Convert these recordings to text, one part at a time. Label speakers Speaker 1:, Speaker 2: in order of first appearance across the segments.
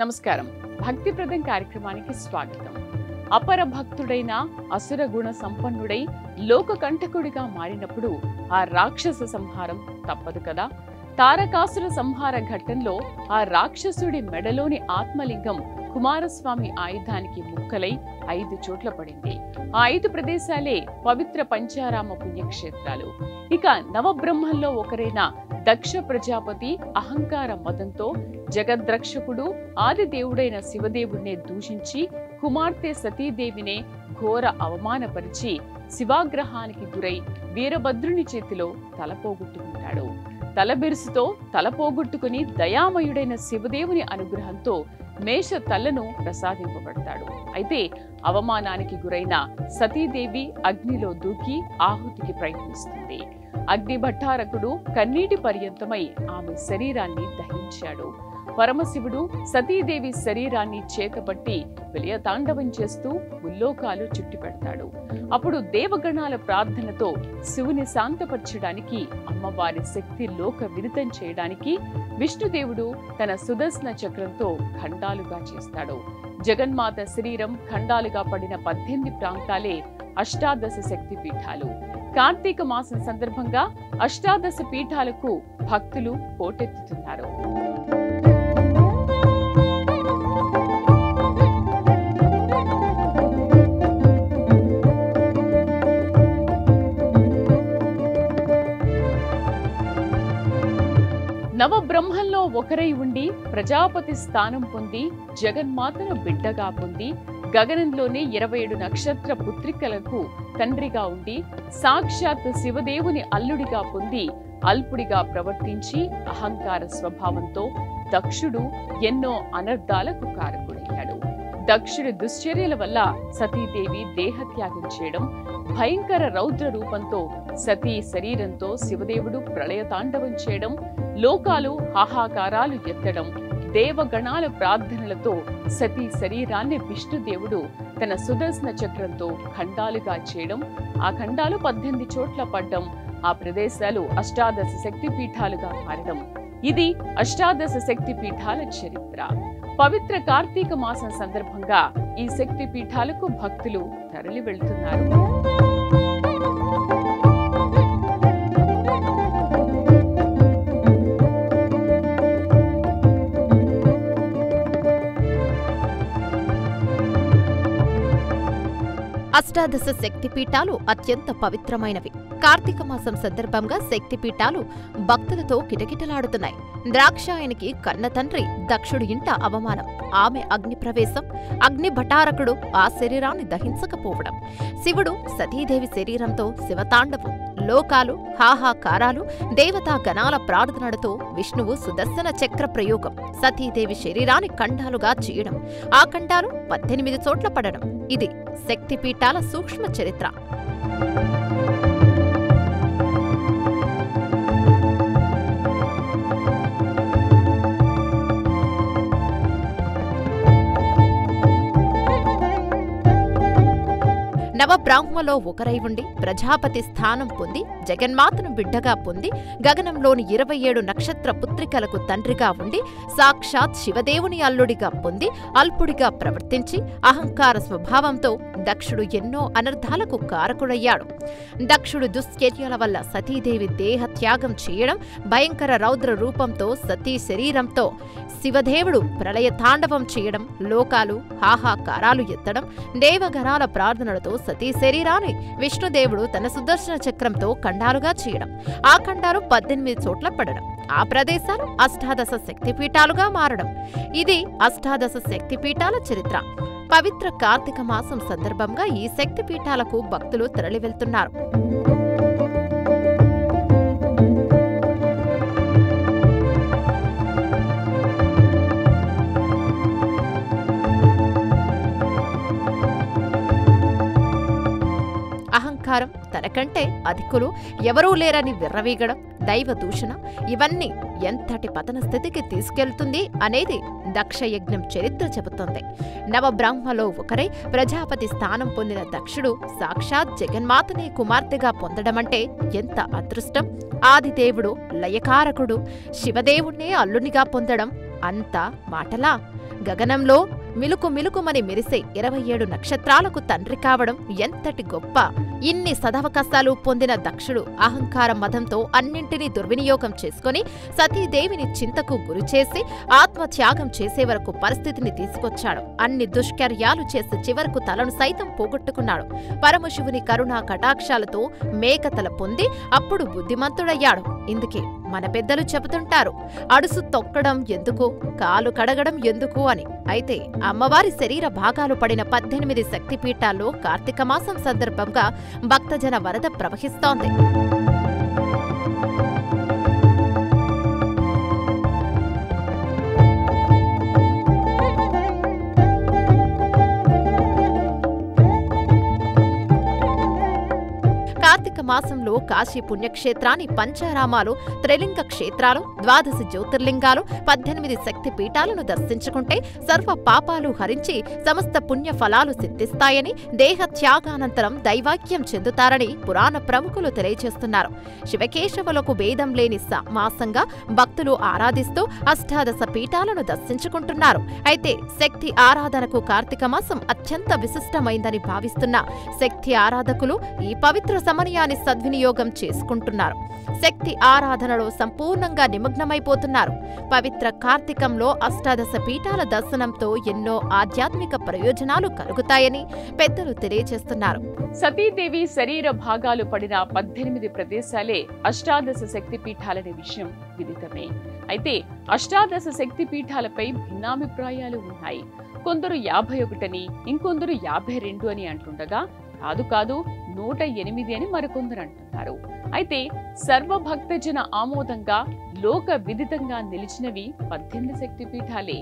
Speaker 1: నమస్కారం. భక్తిప్రదం కార్యక్రమానికి స్వాగతం. అపర భక్తుడైన అసుర గుణ సంపన్నుడై లోక కంటకుడిగా మారినప్పుడు ఆ రాక్షస సంహారం తప్పదు కదా. తారకాసుర సంహార ఘట్టంలో ఆ రాక్షసుడి మెడలోని ఆత్మలింగం కుమారస్వామి ఆయుధానికి ముక్కలై 5 చోట్ల పడింది. ఆ 5 ప్రదేశాలే పవిత్ర పంచారామ పుణ్యక్షేత్రాలు. ఇక నవబ్రహ్మల్లో ఒకరైన దక్ష ప్రజాపతి అహంకార మదంతో జగద్రక్షకుడు ఆదిదేవుడైన శివదేవుడినే దూషించి కుమార్తె సతీదేవినే ఘోర అవమానపరిచి శివాగ్రహానికి గురై వీరభద్రుని చేతిలో తలపోగొట్టుకుంటాడు. తలబిరుసుతో తలపోగొట్టుకుని దయామయుడైన శివదేవుని అనుగ్రహంతో మేష తలను ప్రసాదింపబడతాడు. అయితే అవమానానికి గురైన సతీదేవి అగ్నిలో దూకి ఆహుతికి ప్రయత్నిస్తుంది. అగ్ని భట్టారకుడు కన్నీటి పర్యంతమై ఆమె శరీరాన్ని దహించాడు. పరమశివుడు సతీదేవి శరీరాన్ని చేతపట్టి విలయతాండవం చేస్తూ ముల్లోకాలు చుట్టిపెడతాడు. అప్పుడు దేవగణాల ప్రార్థనతో శివుని శాంతపరచడానికి, అమ్మవారి శక్తి లోక విదితం చేయడానికి విష్ణుదేవుడు తన సుదర్శన చక్రంతో ఖండాలుగా చేస్తాడు. జగన్మాత శరీరం ఖండాలుగా పడిన 18 ప్రాంతాలే అష్టాదశ శక్తి పీఠాలు. కార్తీక మాసం సందర్భంగా అష్టాదశ పీఠాలకు భక్తులు పోటెత్తుతున్నారు. నవబ్రహ్మంలో ఒకరై ఉండి ప్రజాపతి స్థానం పొంది జగన్మాతను బిడ్డగా పొంది గగనంలోని 27 నక్షత్ర పుత్రికలకు తండ్రిగా ఉండి సాక్షాత్ శివదేవుని అల్లుడిగా పొంది అల్పుడిగా ప్రవర్తించి అహంకార స్వభావంతో దక్షుడు ఎన్నో అనర్థాలకు కారకుడయ్యాడు. దక్షుడి దుశ్చర్యల వల్ల సతీదేవి దేహత్యాగం చేయడం, భయంకర రౌద్ర రూపంతో సతీ శరీరంతో శివదేవుడు ప్రళయతాండవం చేయడం, లోకాలు హాహాకారాలు ఎత్తడం, దేవగణాల ప్రార్థనలతో సతీ శరీరాన్ని విష్ణుదేవుడు తన సుదర్శన చక్రంతో ఖండాలుగా చేయడం, ఆ ఖండాలు 18 చోట్ల పడ్డం, ఆ ప్రదేశాలు అష్టాదశ శక్తి పీఠాలుగా మారడం. ఇది అష్టాదశ శక్తి పీఠాల చరిత్ర. పవిత్ర కార్తీక మాసం సందర్భంగా ఈ శక్తి పీఠాలకు భక్తులు తరలి వెళ్తున్నారు.
Speaker 2: అష్టాదశ శక్తిపీఠాలు అత్యంత పవిత్రమైనవి. కార్తీక మాసం సందర్భంగా శక్తిపీఠాలు భక్తులతో కిటకిటలాడుతున్నాయి. ద్రాక్షాయనికి కన్న తండ్రి దక్షుడి ఇంట అవమానం, ఆమె అగ్ని ప్రవేశం, అగ్ని భటారకుడు ఆ శరీరాన్ని దహించకపోవడం, శివుడు సతీదేవి శరీరంతో శివతాండవం, లోకాలు హాహాకారాలు, దేవతా గణాల ప్రార్థనలతో విష్ణువు సుదర్శన చక్ర ప్రయోగం, సతీదేవి శరీరాన్ని ఖండాలుగా చేయడం, ఆ ఖండాలు 18 చోట్ల పడడం. ఇది శక్తిపీఠాల సూక్ష్మ చరిత్ర. నవబ్రాహ్మలో ఒకరై ఉండి ప్రజాపతి స్థానం పొంది జగన్మాతను బిడ్డగా పొంది గగనంలోని 27 నక్షత్ర పుత్రికలకు తండ్రిగా ఉండి సాక్షాత్ శివదేవుని అల్లుడిగా పొంది అల్పుడిగా ప్రవర్తించి అహంకార స్వభావంతో దక్షుడు ఎన్నో అనర్థాలకు కారకుడయ్యాడు. దక్షుడు దుశ్చర్యల వల్ల సతీదేవి దేహత్యాగం చేయడం, భయంకర రౌద్ర రూపంతో సతీ శరీరంతో శివదేవుడు ప్రళయతాండవం చేయడం, లోకాలు హాహాకారాలు ఎత్తడం, దేవగణాల ప్రార్థనలతో సతీ శరీరాన్ని విష్ణుదేవుడు తన సుదర్శన చక్రంతో ఖండాలుగా చేయడం, ఆ ఖండాలు 18 చోట్ల పడడం, ఆ ప్రదేశాలు అష్టాదశ శక్తిపీఠాలుగా మారడం. ఇది అష్టాదశ శక్తిపీఠాల చరిత్ర. పవిత్ర కార్తీక మాసం సందర్భంగా ఈ శక్తిపీఠాలకు భక్తులు తరలి వెళ్తున్నారు. అహంకారం, తనకంటే అధికులు ఎవరూ లేరని విర్రవీగడం, దైవ దూషణ, ఇవన్నీ ఎంతటి పతన స్థితికి తీసుకెళ్తుంది అనేది దక్షయజ్ఞం చరిత్ర చెబుతోంది. నవబ్రాహ్మలో ఒకరై ప్రజాపతి స్థానం పొందిన దక్షుడు సాక్షాత్ జగన్మాతనే కుమార్తెగా పొందడమంటే ఎంత అదృష్టం! ఆదిదేవుడు లయకారకుడు శివదేవుణ్ణే అల్లునిగా పొందడం అంతా మాటలా? గగనంలో మిలుకు మిలుకుమని మెరిసే 27 నక్షత్రాలకు తండ్రి కావడం ఎంతటి గొప్ప! ఇన్ని సదవకాశాలు పొందిన దక్షుడు అహంకార మదంతో అన్నింటినీ దుర్వినియోగం చేసుకుని సతీదేవిని చింతకు గురిచేసి ఆత్మత్యాగం చేసే వరకు పరిస్థితిని తీసుకొచ్చాడు. అన్ని దుష్కర్యాలు చేసి చివరకు తలను సైతం పోగొట్టుకున్నాడు. పరమశివుని కరుణా కటాక్షాలతో మేకతల పొంది అప్పుడు బుద్ధిమంతుడయ్యాడు. ఇందుకే మన పెద్దలు చెబుతుంటారు, అడుసు తొక్కడం ఎందుకు, కాలు కడగడం ఎందుకు అని. అయితే అమ్మవారి శరీర భాగాలు పడిన 18 శక్తిపీఠాల్లో కార్తీక మాసం సందర్భంగా భక్తజన వరద ప్రవహిస్తోంది. కార్తీక మాసంలో కాశీ పుణ్యక్షేత్రాన్ని పంచారామాలు, త్రిలింగ క్షేత్రాలు, 12 జ్యోతిర్లింగాలు, 18 శక్తి పీఠాలను దర్శించుకుంటే సర్వ పాపాలు హరించి సమస్త పుణ్య ఫలాలు సిద్ధిస్తాయని, దేహ త్యాగానంతరం దైవాక్యం చెందుతారని పురాణ ప్రముఖులు తెలియజేస్తున్నారు. శివకేశవులకు భేదం లేని మాసంగా భక్తులు ఆరాధిస్తూ అష్టాదశ పీఠాలను దర్శించుకుంటున్నారు. అయితే శక్తి ఆరాధనకు కార్తీక మాసం అత్యంత విశిష్టమైందని భావిస్తున్న శక్తి ఆరాధకులు ఈ పవిత్ర సమయాన్ని సద్వినియోగం చేసుకుంటున్నారు. శక్తి ఆరాధనలో సంపూర్ణంగా నిమగ్నమైపోతున్నారు. పవిత్ర కార్తీకంలో అష్టాదశ పీఠాల దర్శనంతో ఎన్నో ఆధ్యాత్మిక ప్రయోజనాలు కలుగుతాయని పెద్దలు తెలియజేస్తున్నారు.
Speaker 1: సతీదేవి శరీర భాగాలు పడిన 18 ప్రదేశాలే అష్టాదశ శక్తి పీఠాలనే విషయం విదితమే. అయితే అష్టాదశ శక్తి పీఠాలపై భిన్నాభిప్రాయాలు ఉన్నాయి. కొందరు 51 ఇంకొందరు 52 అని అంటుండగా కాదు 108 అని మరికొందరు అంటున్నారు. అయితే సర్వభక్తజన ఆమోదంగా లోక విదితంగా నిలిచినవి 18 శక్తి పీఠాలే.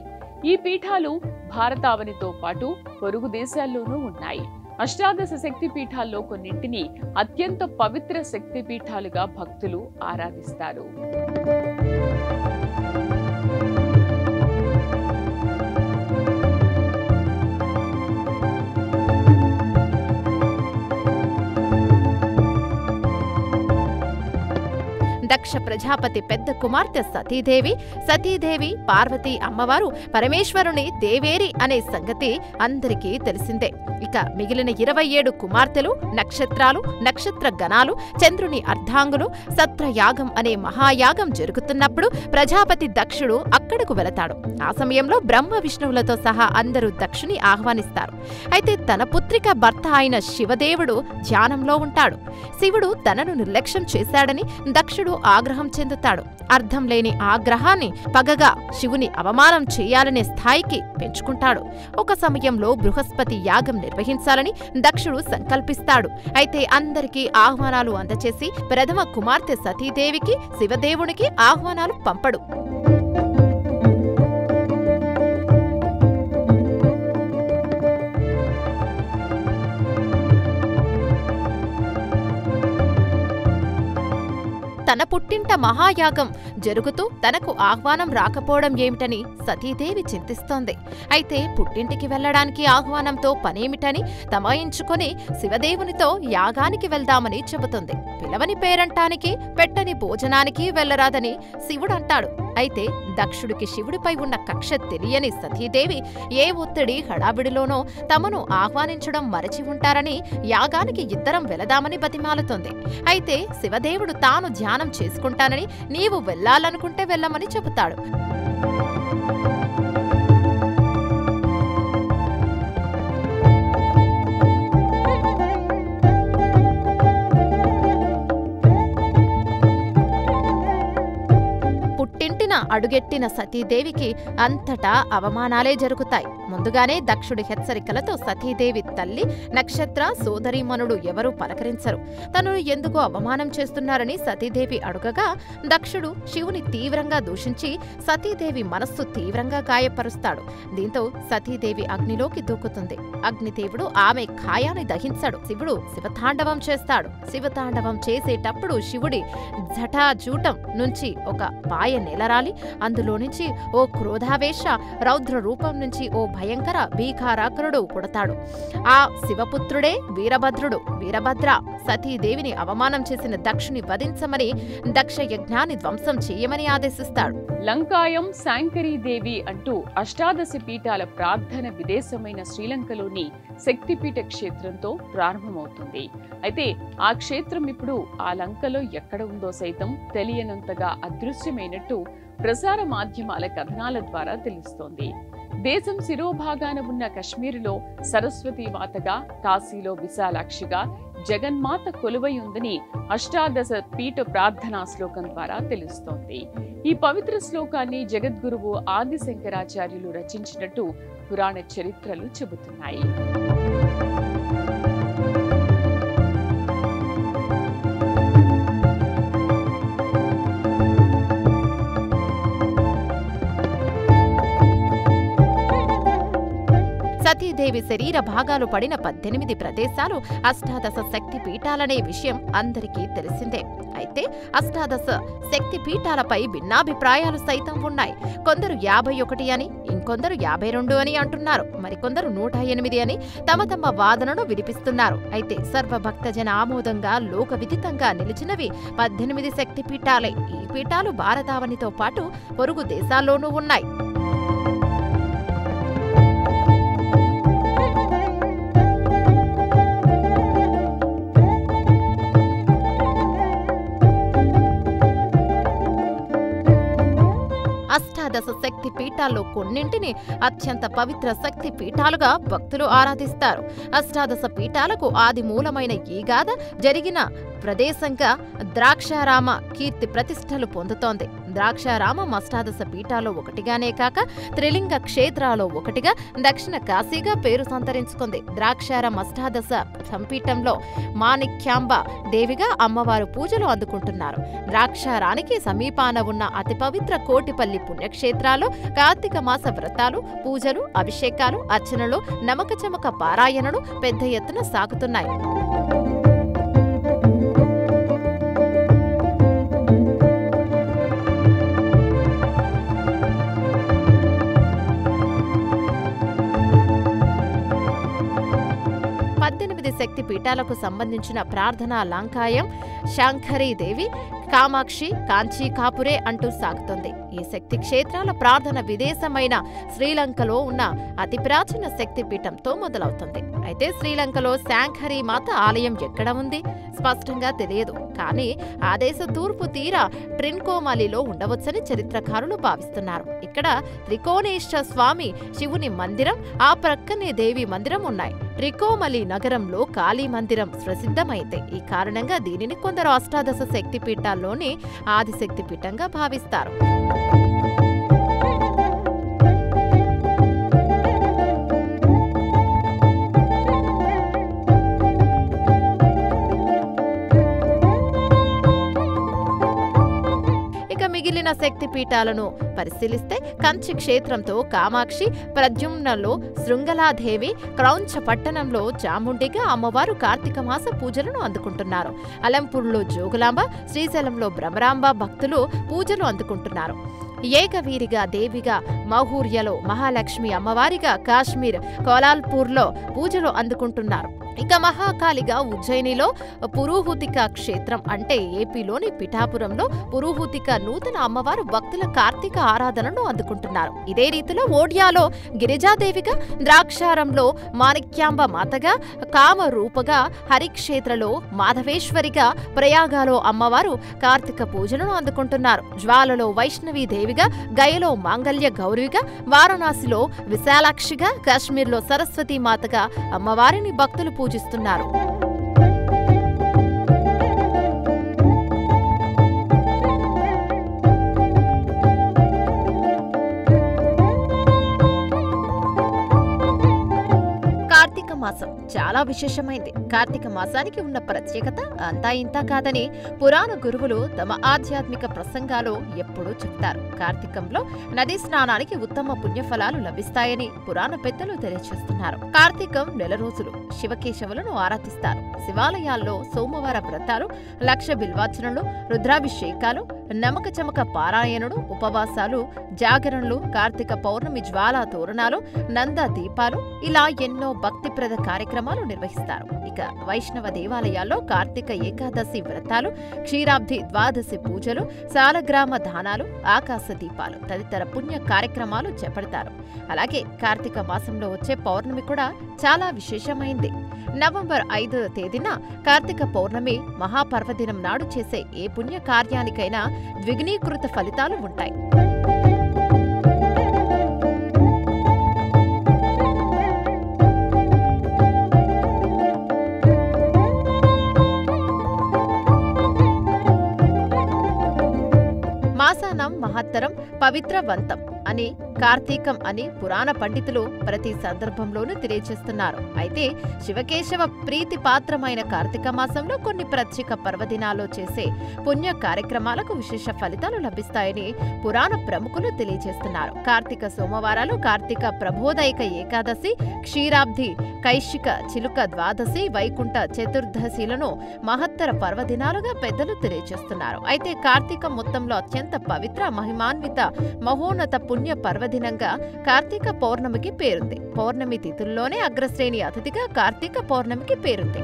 Speaker 1: ఈ పీఠాలు భారతావనితో పాటు పొరుగు దేశాల్లోనూ ఉన్నాయి. అష్టాదశ శక్తి పీఠాల్లో కొన్నింటిని అత్యంత పవిత్ర శక్తి పీఠాలుగా భక్తులు ఆరాధిస్తారు.
Speaker 2: దక్ష ప్రజాపతి పెద్ద కుమార్తె సతీదేవి పార్వతీ అమ్మవారు పరమేశ్వరుని దేవేరి అనే సంగతి అందరికీ తెలిసిందే. ఇక మిగిలిన 27 కుమార్తెలు, నక్షత్రాలు, నక్షత్ర గణాలు, చంద్రుని అర్ధాంగులు, సత్రయాగం అనే మహాయాగం జరుగుతున్నప్పుడు ప్రజాపతి దక్షుడు అక్కడకు వెళతాడు. ఆ సమయంలో బ్రహ్మ విష్ణువులతో సహా అందరూ దక్షుని ఆహ్వానిస్తారు. అయితే తన పుత్రిక భర్త అయిన శివదేవుడు ధ్యానంలో ఉంటాడు. శివుడు తనను నిర్లక్ష్యం చేశాడని దక్షుడు ఆగ్రహం చెందుతాడు. అర్థం లేని ఆగ్రహాన్ని పగగా శివుని అవమానం చేయాలనే స్థాయికి పెంచుకుంటాడు. ఒక సమయంలో బృహస్పతి యాగం నిర్వహించాలని దక్షుడు సంకల్పిస్తాడు. అయితే అందరికీ ఆహ్వానాలు అందచేసి ప్రథమ కుమార్తె సతీదేవికి శివదేవునికి ఆహ్వానాలు పంపడు. తన పుట్టింట మహాయాగం జరుగుతూ తనకు ఆహ్వానం రాకపోవడం ఏమిటని సతీదేవి చింతిస్తోంది. అయితే పుట్టింటికి వెళ్లడానికి ఆహ్వానంతో పనేమిటని తమాయించుకొని శివదేవునితో యాగానికి వెళ్దామని చెబుతుంది. పిలవని పేరంటానికి, పెట్టని భోజనానికి వెళ్లరాదని శివుడంటాడు. అయితే దక్షుడికి శివుడిపై ఉన్న కక్ష తెలియని సతీదేవి ఏ ఒత్తిడి హడావిడిలోనో తమను ఆహ్వానించడం మరచి ఉంటారని యాగానికి ఇద్దరం వెళదామని బతిమాలుతోంది. అయితే శివదేవుడు తాను ధ్యానం చేసుకుంటానని, నీవు వెళ్లాలనుకుంటే వెళ్ళమని చెబుతాడు. పుట్టింటిన అడుగెట్టిన సతీదేవికి అంతటా అవమానాలే జరుగుతాయి. ముందుగానే దక్షుడి హెచ్చరికలతో సతీదేవి తల్లి, నక్షత్ర, సోదరీమణుడు ఎవరూ పలకరించరు. తనను ఎందుకు అవమానం చేస్తున్నారని సతీదేవి అడుగగా దక్షుడు శివుని తీవ్రంగా దూషించి సతీదేవి మనస్సు తీవ్రంగా గాయపరుస్తాడు. దీంతో సతీదేవి అగ్నిలోకి దూకుతుంది. అగ్నిదేవుడు ఆమె కాయాన్ని దహించాడు. శివుడు శివతాండవం చేస్తాడు. శివతాండవం చేసేటప్పుడు శివుడి జటాజూటం నుంచి ఒక పాయ నేలరాలి అందులో నుంచి ఓ క్రోధావేశ రౌద్ర రూపం నుంచి ఓ భయంకర భీకారాకరుడు పుడతాడు. ఆ శివపుత్రుడే వీరభద్రుడు. వీరభద్ర సతీదేవిని అవమానం చేసిన దక్షుని వధించమని, దక్ష యజ్ఞాన్ని ధ్వంసం చేయమని ఆదేశిస్తాడు.
Speaker 1: లంకాయం శాంకరీదేవి అంటూ అష్టాదశ పీఠాల ప్రార్థన విదేశమైన శ్రీలంకలోని శక్తిపీఠ క్షేత్రంతో ప్రారంభమవుతుంది. అయితే ఆ క్షేత్రం ఇప్పుడు ఆ లంకలో ఎక్కడ ఉందో సైతం తెలియనంతగా అదృశ్యమైనట్టు ప్రసార మాధ్యమాల కథనాల ద్వారా తెలుస్తోంది. దేశం శిరోభాగాన ఉన్న కశ్మీరులో సరస్వతీ మాతగా, కాశీలో విశాలాక్షిగా జగన్మాత కొలువై ఉందని అష్టాదశ పీఠ ప్రార్థనా శ్లోకం ద్వారా తెలుస్తోంది. ఈ పవిత్ర శ్లోకాన్ని జగద్గురువు ఆది శంకరాచార్యులు రచించినట్టు పురాణ చరిత్రలు చెబుతున్నాయి.
Speaker 2: సతీదేవి శరీర భాగాలు పడిన 18 ప్రదేశాలు అష్టాదశ శక్తి పీఠాలనే విషయం అందరికీ తెలిసిందే. అయితే అష్టాదశ శక్తి పీఠాలపై భిన్నాభిప్రాయాలు సైతం ఉన్నాయి. కొందరు 51 అని, ఇంకొందరు 52 అని అంటున్నారు. మరికొందరు 108 అని తమ తమ వాదనను వినిపిస్తున్నారు. అయితే సర్వభక్తజన ఆమోదంగా లోక విదితంగా నిలిచినవి 18 శక్తి పీఠాలే. ఈ పీఠాలు భారతావనితో పాటు పొరుగు దేశాల్లోనూ ఉన్నాయి. అష్టాదశ శక్తి పీఠాల్లో కొన్నింటిని అత్యంత పవిత్ర శక్తి పీఠాలుగా భక్తులు ఆరాధిస్తారు. అష్టాదశ పీఠాలకు ఆది మూలమైన ఈ గాథ జరిగిన ప్రదేశంగా ద్రాక్షారామ కీర్తి ప్రతిష్టలు పొందుతోంది. ద్రాక్షారామం అష్టాదశ పీఠాల్లో ఒకటిగానే కాక త్రిలింగ క్షేత్రాల్లో ఒకటిగా దక్షిణ కాశీగా పేరు సంతరించుకుంది. ద్రాక్షారం అష్టాదశ సంపీఠంలో మాణిక్యాంబ దేవిగా అమ్మవారు పూజలు అందుకుంటున్నారు. ద్రాక్షారానికి సమీపాన ఉన్న అతి పవిత్ర కోటిపల్లి పుణ్యక్షేత్రాల్లో కార్తీక మాస వ్రతాలు, పూజలు, అభిషేకాలు, అర్చనలు, నమక చమక పారాయణలు పెద్ద ఎత్తున సాగుతున్నాయి. శక్తి పీఠాలకు సంబంధించిన ప్రార్థనా లంకాయం శాంకరీదేవి, కామాక్షి, కాంచీ కాపురే అంటూ సాగుతుంది. ఈ శక్తి క్షేత్రాల ప్రార్థన విదేశమైన శ్రీలంకలో ఉన్న అతి ప్రాచీన శక్తి పీఠంతో మొదలవుతుంది. అయితే శ్రీలంకలో శాంకరీ మాత ఆలయం ఎక్కడ ఉంది స్పష్టంగా తెలియదు. కానీ ఆ దేశ తూర్పు తీర ట్రిన్కోమలిలో ఉండవచ్చని చరిత్రకారులు భావిస్తున్నారు. ఇక్కడ త్రికోణేశ్వర స్వామి శివుని మందిరం, ఆ ప్రక్కనే దేవి మందిరం ఉన్నాయి. ట్రికోమలి నగరంలో కాళీ మందిరం ప్రసిద్ధమైంది. ఈ కారణంగా దీనిని కొందరు అష్టాదశ శక్తి పీఠాల్లోని ఆదిశక్తి పీఠంగా భావిస్తారు. మిగిలిన శక్తి పీఠాలను పరిశీలిస్తే కంచి క్షేత్రంతో కామాక్షి, ప్రద్యుమ్నలో శృంగలాదేవి, క్రౌంచ పట్టణంలో చాముండిగా అమ్మవారు కార్తీక మాస పూజలను అందుకుంటున్నారు. అలంపూర్లో జోగులాంబ, శ్రీశైలంలో భ్రమరాంబ భక్తులు పూజలు అందుకుంటున్నారు. ఏకవీరిగా దేవిగా మహూర్యలో మహాలక్ష్మి అమ్మవారిగా కాశ్మీర్ కోలాల్పూర్లో పూజలు అందుకుంటున్నారు. ఇక మహాకాళిగా ఉజ్జయినిలో పురూహుతిక క్షేత్రం అంటే ఏపీలోని పిఠాపురంలో పురూహుతిక నూతన అమ్మవారు భక్తుల కార్తీక ఆరాధనను అందుకుంటున్నారు. ఇదే రీతిలో ఓడియాలో గిరిజాదేవిగా, ద్రాక్షారంలో మాణిక్యాంబ మాతగా, కామరూపగా, హరిక్షేత్రలో మాధవేశ్వరిగా, ప్రయాగాలో అమ్మవారు కార్తీక పూజలను అందుకుంటున్నారు. జ్వాలలో వైష్ణవీదేవిగా, గయలో మాంగళ్య గౌరిగా, వారణాసిలో విశాలాక్షిగా, కాశ్మీర్లో సరస్వతీ మాతగా అమ్మవారిని భక్తులు పూజిస్తున్నారు. కార్తీక కార్తీక మాసం చాలా విశేషమైంది. కార్తీక మాసానికి ఉన్న ప్రత్యేకత అంతా ఇంతా కాదని పురాణ గురువులు తమ ఆధ్యాత్మిక ప్రసంగాలు ఎప్పుడూ చెప్తారు. కార్తీకంలో నదీ స్నానానికి ఉత్తమ పుణ్యఫలాలు లభిస్తాయని పురాణ పెద్దలు తెలియజేస్తున్నారు. కార్తీకం నెల రోజులు శివకేశవులను ఆరాధిస్తారు. శివాలయాల్లో సోమవార వ్రతాలు, లక్ష బిల్వార్చనలు, రుద్రాభిషేకాలు, నమక చమక పారాయణుడు, ఉపవాసాలు, జాగరణలు, కార్తీక పౌర్ణమి జ్వాలా తోరణాలు, నంద దీపాలు ఇలా ఎన్నో భక్తిప్రద కార్యక్రమాలు నిర్వహిస్తారు. ఇక వైష్ణవ దేవాలయాల్లో కార్తీక ఏకాదశి వ్రతాలు, క్షీరాబ్ది ద్వాదశి పూజలు, సాలగ్రామ దానాలు, ఆకాశ దీపాలు తదితర పుణ్య కార్యక్రమాలు చేపడతారు. అలాగే కార్తీక మాసంలో వచ్చే పౌర్ణమి కూడా చాలా విశేషమైంది. నవంబర్ 5వ తేదీన కార్తీక పౌర్ణమి మహాపర్వదినం నాడు చేసే ఏ పుణ్య కార్యానికైనా ద్విగుణీకృత ఫలితాలు ఉంటాయి. మాసానం మహత్తరం పవిత్రవంతం అని, కార్తీకం అని పురాణ పండితులు ప్రతి సందర్భంలోనూ తెలియజేస్తున్నారు. అయితే శివకేశవ ప్రీతి పాత్రమైన కార్తీక మాసంలో కొన్ని ప్రత్యేక పర్వదినాల్లో చేసే పుణ్య కార్యక్రమాలకు విశేష ఫలితాలు లభిస్తాయని పురాణ ప్రముఖులు తెలియజేస్తున్నారు. కార్తీక సోమవారాలు, కార్తీక ప్రబోధైక ఏకాదశి, క్షీరాబ్ది, కైశిక చిలుక ద్వాదశి, వైకుంఠ చతుర్దశిలను మహత్తర పర్వదినాలుగా పెద్దలు తెలియజేస్తున్నారు. అయితే కార్తీకం మొత్తంలో అత్యంత పవిత్ర, మహిమాన్విత, మహోన్నత పుణ్య పర్వదినంగా కార్తీక పౌర్ణమికి పేరుంది. పౌర్ణమి తిథుల్లోనే అగ్రశ్రేణి అతిథిగా కార్తీక పౌర్ణమికి పేరుంది.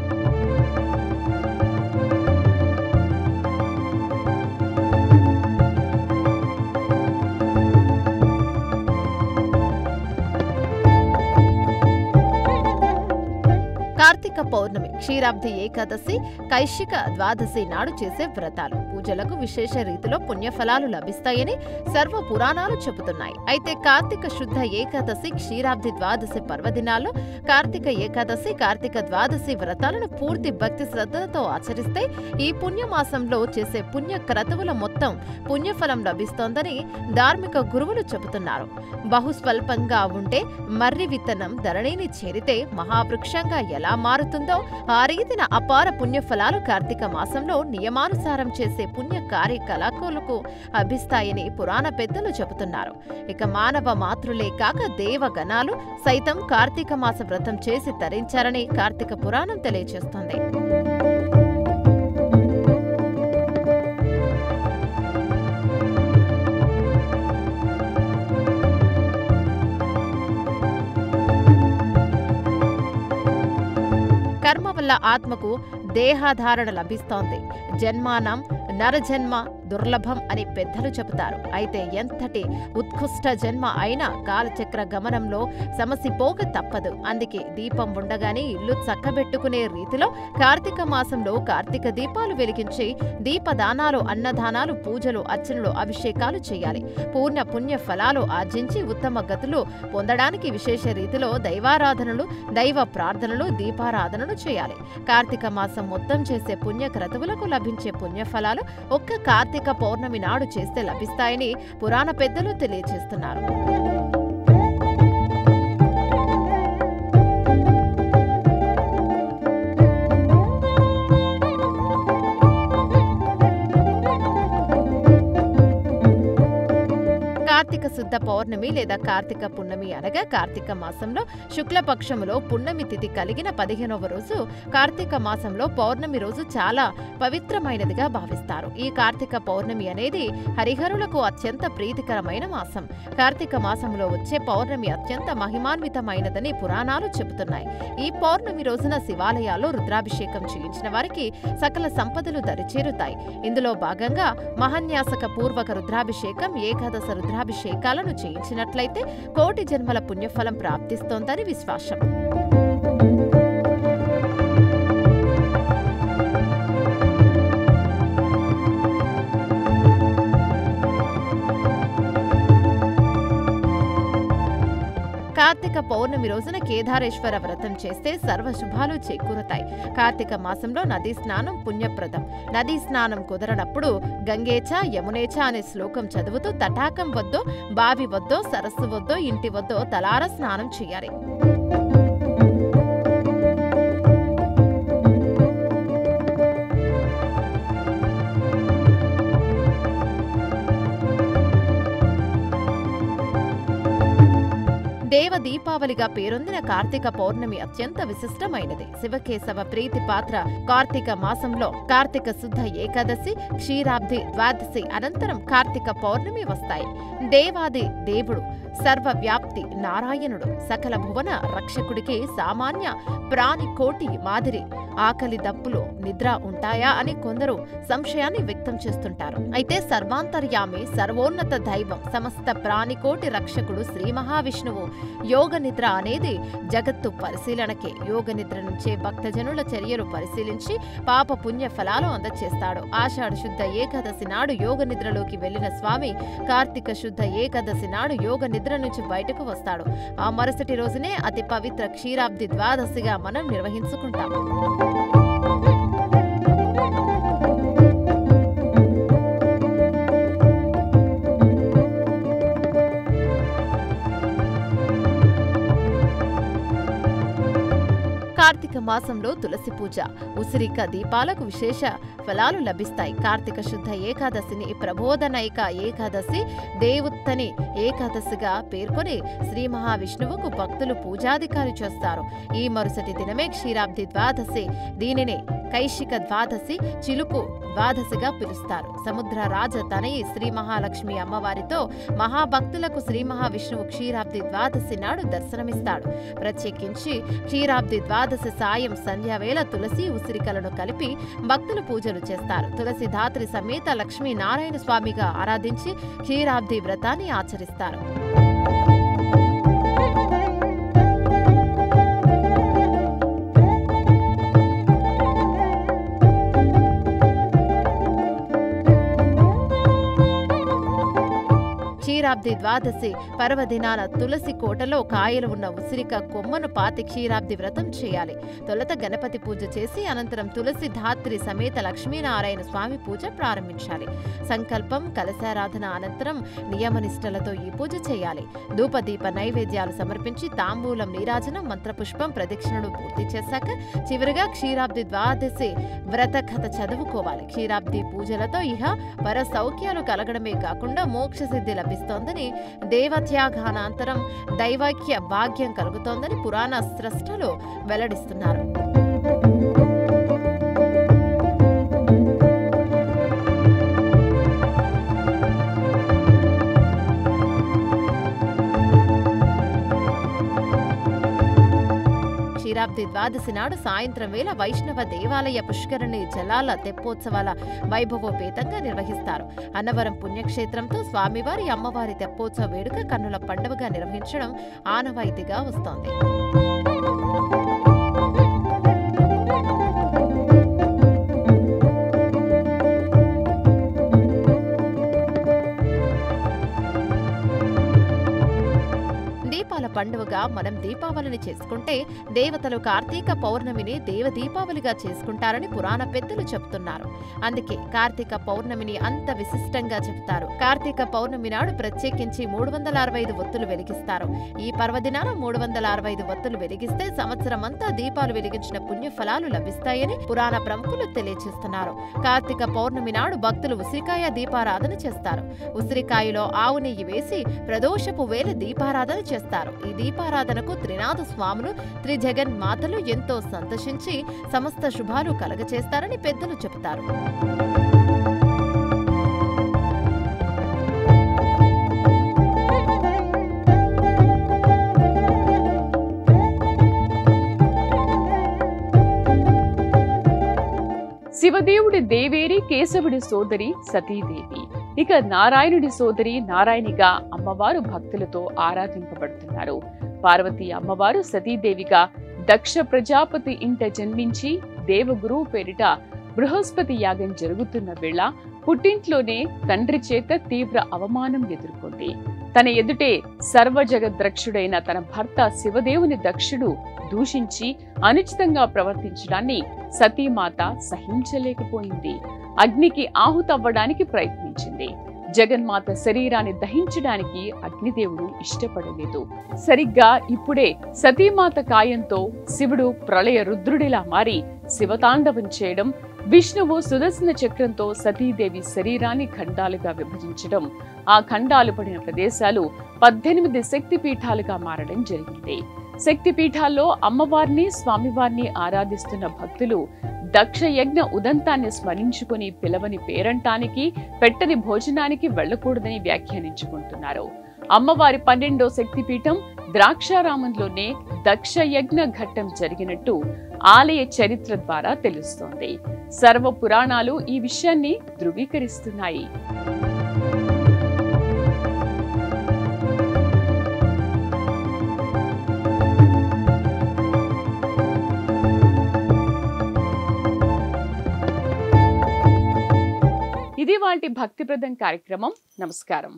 Speaker 2: కార్తీక పౌర్ణమి, క్షీరాబ్ది ఏకాదశి, కైశిక ద్వాదశి నాడు చేసే వ్రతాలు, పూజలకు విశేష రీతిలో పుణ్యఫలాలు లభిస్తాయని సర్వ పురాణాలు చెబుతున్నాయి. అయితే కార్తీక శుద్ధ ఏకాదశి, క్షీరాబ్ది ద్వాదశి పర్వదినాల్లో కార్తీక ఏకాదశి, కార్తీక ద్వాదశి వ్రతాలను పూర్తి భక్తి శ్రద్ధలతో ఆచరిస్తే ఈ పుణ్యమాసంలో చేసే పుణ్య క్రతువుల మొత్తం పుణ్యఫలం లభిస్తోందని ధార్మిక గురువులు చెబుతున్నారు. బహుస్వల్పంగా ఉండే మర్రి విత్తనం ధరణిని చేరితే మహావృక్షంగా ఎలా మారుతుందో ఆ రీతిన అపార పుణ్యఫలాలు కార్తీక మాసంలో నియమానుసారం చేసే పుణ్య కార్యకలాపాలకు అభిస్తాయని పురాణ పెద్దలు చెబుతున్నారు. ఇక మానవ మాతృలే కాక దేవగణాలు సైతం కార్తీక మాస వ్రతం చేసి తరించారని కార్తీక పురాణం తెలియజేస్తోంది. కర్మ వల్ల ఆత్మకు దేహాధారణ లభిస్తోంది. జన్మానం నరజన్మ దుర్లభం అని పెద్దలు చెబుతారు. అయితే ఎంతటి ఉత్కృష్ట జన్మ అయినా కాలచక్ర గమనంలో సమసిపోక తప్పదు. అందుకే దీపం ఉండగానే ఇల్లు చక్కబెట్టుకునే రీతిలో కార్తీక మాసంలో కార్తీక దీపాలు వెలిగించి దీపదానాలు, అన్నదానాలు, పూజలు, అర్చనలు, అభిషేకాలు చేయాలి. పూర్ణ పుణ్య ఫలాలు ఆర్జించి ఉత్తమ గతులు పొందడానికి విశేష రీతిలో దైవారాధనలు, దైవ ప్రార్థనలు, దీపారాధనలు చేయాలి. కార్తీక మాసం మొత్తం చేసే పుణ్య క్రతువులకు లభించే పుణ్యఫలాలు ఒక్క కార్తీక పౌర్ణమి నాడు చేస్తే లభిస్తాయని పురాణ పెద్దలు తెలియజేస్తున్నారు. కార్తీక శుద్ధ పౌర్ణమి లేదా కార్తీక పున్నమి అనగా కార్తీక మాసంలో శుక్లపక్షములో పున్నమి తిథి కలిగిన 15వ రోజు కార్తీక మాసంలో పౌర్ణమి రోజు చాలా పవిత్రమైనదిగా భావిస్తారు. ఈ కార్తీక పౌర్ణమి అనేది హరిహరులకు అత్యంత ప్రీతికరమైన మాసం. కార్తీక మాసంలో వచ్చే పౌర్ణమి అత్యంత మహిమాన్వితమైనదని పురాణాలు చెబుతున్నాయి. ఈ పౌర్ణమి రోజున శివాలయాల్లో రుద్రాభిషేకం చేయించిన వారికి సకల సంపదలు దరిచేరుతాయి. ఇందులో భాగంగా మహాన్యాసక పూర్వక రుద్రాభిషేకం, ఏకాదశ రుద్రాభిషేకాలను చేయించినట్లయితే కోటి జన్మల పుణ్యఫలం ప్రాప్తిస్తోందని విశ్వాసం. కార్తీక పౌర్ణమి రోజున కేదారేశ్వర వ్రతం చేస్తే సర్వశుభాలు చేకూరుతాయి. కార్తీక మాసంలో నదీ స్నానం పుణ్యప్రదం. నదీ స్నానం కుదరనప్పుడు గంగేచ యమునేచ అనే శ్లోకం చదువుతూ తటాకం వద్దో, బావి వద్దో, సరస్సు వద్దో, ఇంటి వద్దో తలార స్నానం చేయాలి. దేవ దీపావళిగా పేరొందిన కార్తీక పౌర్ణమి అత్యంత విశిష్టమైనది. శివకేశవ ప్రీతి పాత్ర కార్తీక మాసంలో కార్తీక శుద్ధ ఏకాదశి, క్షీరాబ్ది ద్వాదశి అనంతరం కార్తీక పౌర్ణమి వస్తాయి. దేవాది దేవుడు, సర్వవ్యాప్తి నారాయణుడు, సకల భువన రక్షకుడికి సామాన్య ప్రాణి కోటి మాదిరి ఆకలి దప్పులు నిద్ర ఉంటాయా అని కొందరు సంశయాన్ని వ్యక్తం చేస్తుంటారు. అయితే సర్వాంతర్యామి, సర్వోన్నత దైవం, సమస్త ప్రాణికోటి రక్షకుడు శ్రీ మహావిష్ణువు యోగ నిద్ర అనేది జగత్తు పరిశీలనకే. యోగ నిద్ర నుంచే భక్తజనుల చర్యలు పరిశీలించి పాప పుణ్య ఫలాలు అందచేస్తాడు. ఆషాఢ శుద్ధ ఏకాదశి నాడు యోగ నిద్రలోకి వెళ్లిన స్వామి కార్తీక శుద్ధ ఏకాదశి నాడు యోగ నిద్ర నుంచి బయటకు వస్తాడు. ఆ మరుసటి రోజునే అతి పవిత్ర క్షీరాబ్ది ద్వాదశిగా మనం నిర్వహించుకుంటాం. కార్తీక మాసంలో తులసి పూజ, ఉసిరిక దీపాలకు విశేష ఫలాలు లభిస్తాయి. కార్తీక శుద్ధ ఏకాదశిని ప్రబోధనైక ఏకాదశి, దేవుత్తని ఏకాదశిగా పేర్కొని శ్రీ మహావిష్ణువుకు భక్తులు పూజాధికారి చేస్తారు. ఈ మరుసటి దినమే క్షీరాబ్ది ద్వాదశి, దీనిని కైశిక ద్వాదశి, చిలుకు ద్వాదశిగా పిలుస్తారు. సముద్ర రాజ తనయి శ్రీ మహాలక్ష్మి అమ్మవారితో మహాభక్తులకు శ్రీ మహావిష్ణువు క్షీరాబ్ది ద్వాదశి నాడు దర్శనమిస్తాడు. ప్రత్యేకించి క్షీరాబ్ది ద్వాదశి సాయం సంధ్యావేళ తులసి ఉసిరికలను కలిపి భక్తులు పూజలు చేస్తారు. తులసి ధాత్రి సమేత లక్ష్మీ నారాయణ స్వామిగా ఆరాధించి క్షీరాబ్ది వ్రతాన్ని ఆచరిస్తారు. క్షీరాబ్ది ద్వాదశి పర్వదినాన తులసి కోటలో కాయలు ఉన్న ఉసిరిక కొమ్మను పాతి క్షీరాబ్ది వ్రతం చేయాలి. తొలుత గణపతి పూజ చేసి అనంతరం తులసి ధాత్రి సమేత లక్ష్మీనారాయణ స్వామి పూజ ప్రారంభించాలి. సంకల్పం, కలశారాధన అనంతరం నియమనిష్టలతో ఈ పూజ చేయాలి. ధూపదీప నైవేద్యాలు సమర్పించి తాంబూలం, నీరాజనం, మంత్రపుష్పం ప్రదక్షిణలు పూర్తి చేశాక చివరిగా క్షీరాబ్ది ద్వాదశి వ్రత కథ చదువుకోవాలి. క్షీరాబ్ది పూజలతో ఇహ పర సౌఖ్యాలు కలగడమే కాకుండా మోక్ష సిద్ధి లభిస్తోందని, దేవత్యాగానంతరం దైవైక్య భాగ్యం కలుగుతోందని పురాణ స్రష్టలు వెల్లడిస్తున్నారు. క్షీరాబ్ది ద్వాదశి నాడు సాయంత్రం వేళ వైష్ణవ దేవాలయ పుష్కరిణి జలాల తెప్పోత్సవాల వైభవోపేతంగా నిర్వహిస్తారు. అన్నవరం పుణ్యక్షేత్రంతో స్వామివారి అమ్మవారి తెప్పోత్సవ వేడుక కన్నుల పండుగగా నిర్వహించడం ఆనవాయితీగా వస్తోంది. దీపాల పండుగగా మనం దీపావళిని చేసుకుంటే దేవతలు కార్తీక పౌర్ణమిని దేవ దీపావళిగా చేసుకుంటారని పురాణ పెద్దలు చెబుతున్నారు. అందుకే కార్తీక పౌర్ణమిని అంత విశిష్టంగా చెబుతారు. కార్తీక పౌర్ణమి నాడు ప్రత్యేకించి 365 ఒత్తులు వెలిగిస్తారు. ఈ పర్వదినాన 365 ఒత్తులు వెలిగిస్తే సంవత్సరమంతా దీపాలు వెలిగించిన పుణ్య ఫలాలు లభిస్తాయని పురాణ ప్రముఖులు తెలియజేస్తున్నారు. కార్తీక పౌర్ణమి నాడు భక్తులు ఉసిరికాయ దీపారాధన చేస్తారు. ఉసిరికాయలో ఆవు నెయ్యి వేసి ప్రదోషపు వేళ దీపారాధన చేస్తారు. ఈ దీపారాధనకు త్రినాథ స్వాములు, త్రిజగన్ మాతలు ఎంతో సంతోషించి సమస్త శుభాలు కలగచేస్తారని పెద్దలు చెబుతారు.
Speaker 1: శివదేవుడి దేవేరి, కేశవుడి సోదరి సతీదేవి. ఇక నారాయణుడి సోదరి నారాయణిగా అమ్మవారు భక్తులతో ఆరాధింపబడుతున్నారు. పార్వతీ అమ్మవారు సతీదేవిగా దక్ష ప్రజాపతి ఇంట జన్మించి దేవగురువు పేరిట బృహస్పతి యాగం జరుగుతున్న వేళ పుట్టింట్లోనే తండ్రి చేత తీవ్ర అవమానం ఎదుర్కొంది. తన ఎదుటే సర్వజగద్రక్షుడైన తన భర్త శివదేవుని దక్షుడు దూషించి అనుచితంగా ప్రవర్తించడాన్ని సతీమాత సహించలేకపోయింది. అగ్నికి ఆహుతవ్వడానికి ప్రయత్నించింది. జగన్మాత శరీరాన్ని దహించడానికి అగ్నిదేవుడు ఇష్టపడలేదు. సరిగ్గా ఇప్పుడే సతీమాత కాయంతో శివుడు ప్రళయ రుద్రుడిలా మారి శివతాండవం చేయడం విష్ణువు సుదర్శన చక్రంతో సతీదేవి శరీరాన్ని ఖండాలుగా విభజించడం, ఆ ఖండాలు పడిన ప్రదేశాలు 18 శక్తిపీఠాలుగా మారడం జరిగింది. శక్తిపీఠాల్లో అమ్మవారిని, స్వామివారిని ఆరాధిస్తున్న భక్తులు దక్ష యజ్ఞ ఉదంతాన్ని స్మరించుకుని పిలవని పేరంటానికి, పెట్టని భోజనానికి వెళ్లకూడదని వ్యాఖ్యానించుకుంటున్నారు. అమ్మవారి 12వ శక్తిపీఠం ద్రాక్షారామంలోనే దక్ష యజ్ఞ ఘట్టం జరిగినట్టు ఆలయ చరిత్ర ద్వారా తెలుస్తోంది. సర్వ పురాణాలు ఈ విషయాన్ని ధృవీకరిస్తున్నాయి. ఇది వాటి భక్తిప్రదం కార్యక్రమం. నమస్కారం.